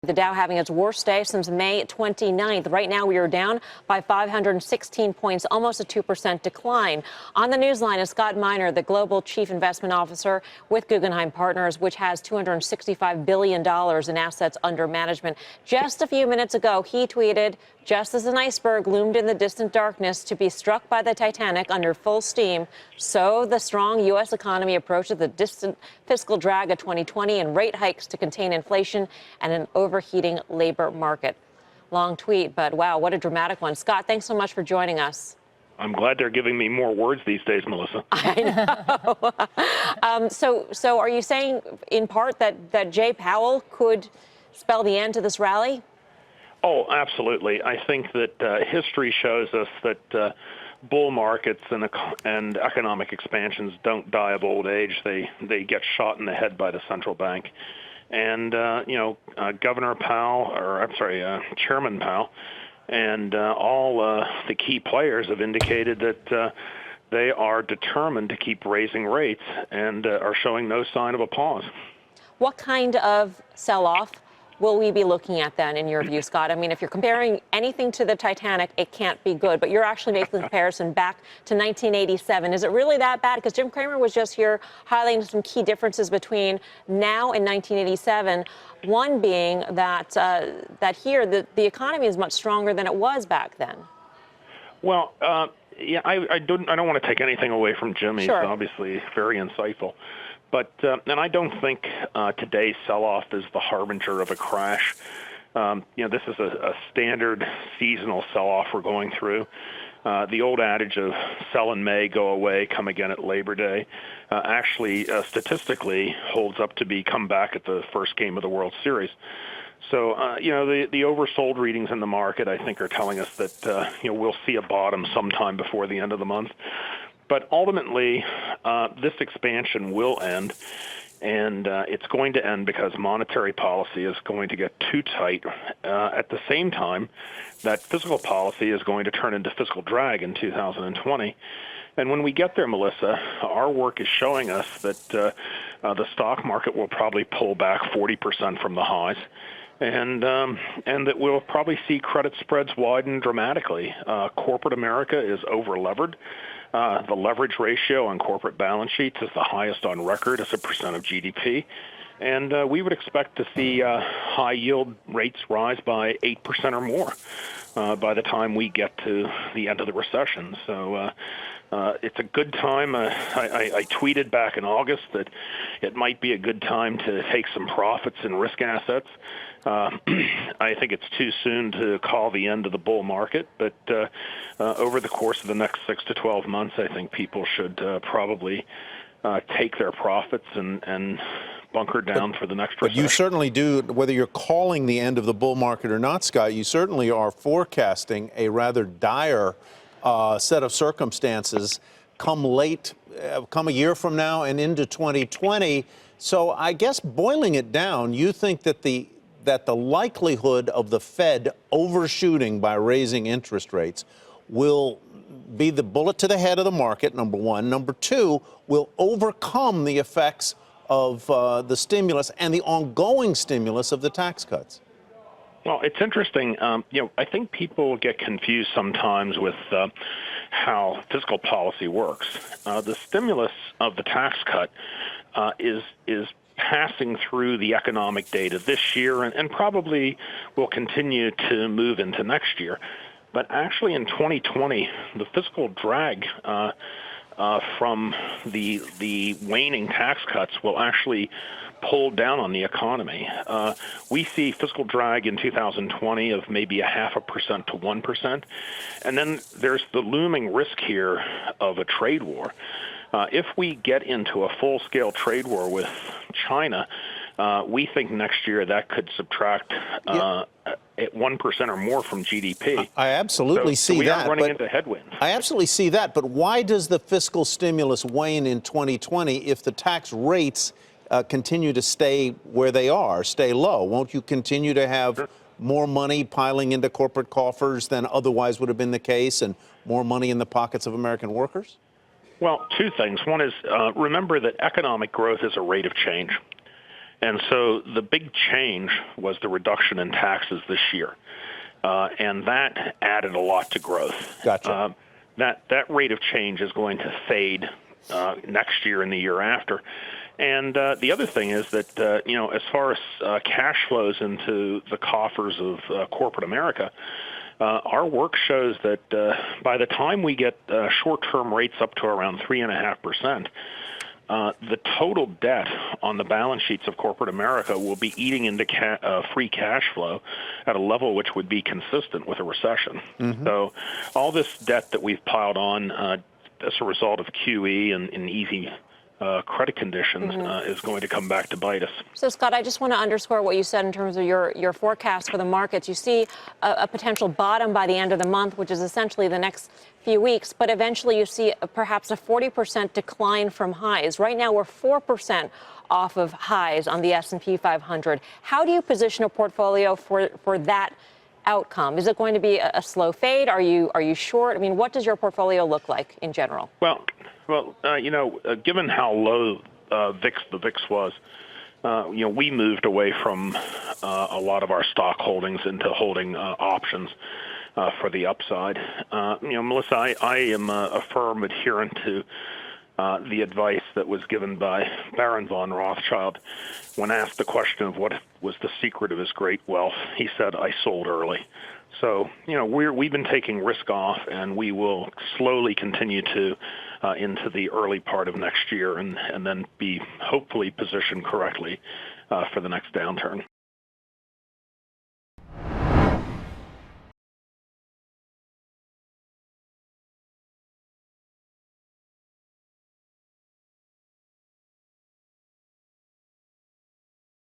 The Dow having its worst day since May 29th. Right now, we are down by 516 points, almost a 2% decline. On the newsline is Scott Miner, the Global Chief Investment Officer with Guggenheim Partners, which has $265 billion in assets under management. Just a few minutes ago, he tweeted, just as an iceberg loomed in the distant darkness to be struck by the Titanic under full steam, so the strong U.S. economy approaches the distant fiscal drag of 2020 and rate hikes to contain inflation and an overheating labor market. Long tweet, but wow, what a dramatic one. Scott, thanks so much for joining us. I'm glad they're giving me more words these days, Melissa. I know. So are you saying in part that Jay Powell could spell the end to this rally? Oh, absolutely. I think that history shows us that bull markets and economic expansions don't die of old age. They get shot in the head by the central bank. And, Governor Powell, Chairman Powell, and all the key players have indicated that they are determined to keep raising rates and are showing no sign of a pause. What kind of sell-off will we be looking at then, in your view, Scott? I mean, if you're comparing anything to the Titanic, it can't be good. But you're actually making the comparison back to 1987. Is it really that bad? Because Jim Cramer was just here highlighting some key differences between now and 1987. One being that here the economy is much stronger than it was back then. Well, yeah, I don't want to take anything away from Jim. He's obviously very insightful. But and I don't think today's sell-off is the harbinger of a crash. This is a standard seasonal sell-off we're going through. The old adage of sell in May, go away, come again at Labor Day, actually statistically holds up to be come back at the first game of the World Series. So, the oversold readings in the market, I think, are telling us that, we'll see a bottom sometime before the end of the month. But ultimately, this expansion will end, and it's going to end because monetary policy is going to get too tight. At the same time, that fiscal policy is going to turn into fiscal drag in 2020. And when we get there, Melissa, our work is showing us that the stock market will probably pull back 40% from the highs. And that we'll probably see credit spreads widen dramatically. Corporate America is over-levered. The leverage ratio on corporate balance sheets is the highest on record as a percent of GDP. And we would expect to see high yield rates rise by 8% or more by the time we get to the end of the recession. So it's a good time. I tweeted back in August that it might be a good time to take some profits in risk assets. I think it's too soon to call the end of the bull market, but over the course of the next 6 to 12 months, I think people should probably take their profits and bunker down for the next recession. But you certainly do, whether you're calling the end of the bull market or not, Scott, you certainly are forecasting a rather dire set of circumstances come a year from now and into 2020. So I guess boiling it down, you think that the likelihood of the Fed overshooting by raising interest rates will be the bullet to the head of the market, number one. Number two, will overcome the effects of the stimulus and the ongoing stimulus of the tax cuts? Well, it's interesting. I think people get confused sometimes with how fiscal policy works. The stimulus of the tax cut is passing through the economic data this year and probably will continue to move into next year. But actually in 2020, the fiscal drag from the waning tax cuts will actually pull down on the economy. We see fiscal drag in 2020 of maybe 0.5% to 1%. And then there's the looming risk here of a trade war. If we get into a full-scale trade war with China, we think next year that could subtract at 1% or more from GDP. I absolutely see we that. Are running into headwinds. I absolutely see that. But why does the fiscal stimulus wane in 2020 if the tax rates continue to stay where they are, stay low? Won't you continue to have more money piling into corporate coffers than otherwise would have been the case and more money in the pockets of American workers? Well, two things. One is remember that economic growth is a rate of change. And so the big change was the reduction in taxes this year. And that added a lot to growth. Gotcha. That rate of change is going to fade next year and the year after. And the other thing is that, as far as cash flows into the coffers of corporate America, our work shows that by the time we get short-term rates up to around 3.5%, the total debt on the balance sheets of corporate America will be eating into free cash flow at a level which would be consistent with a recession. Mm-hmm. So all this debt that we've piled on as a result of QE and easy credit conditions is going to come back to bite us. So, Scott, I just want to underscore what you said in terms of your forecast for the markets. You see a potential bottom by the end of the month, which is essentially the next few weeks, but eventually you see perhaps a 40% decline from highs. Right now, we're 4% off of highs on the S&P 500. How do you position a portfolio for that outcome? Is it going to be a slow fade? Are you short? I mean, what does your portfolio look like in general? Well, given how low the VIX was, we moved away from a lot of our stock holdings into holding options for the upside. Melissa, I am a firm adherent to the advice that was given by Baron von Rothschild when asked the question of what was the secret of his great wealth. He said, "I sold early." So, we've been taking risk off, and we will slowly continue to into the early part of next year and then be hopefully positioned correctly for the next downturn.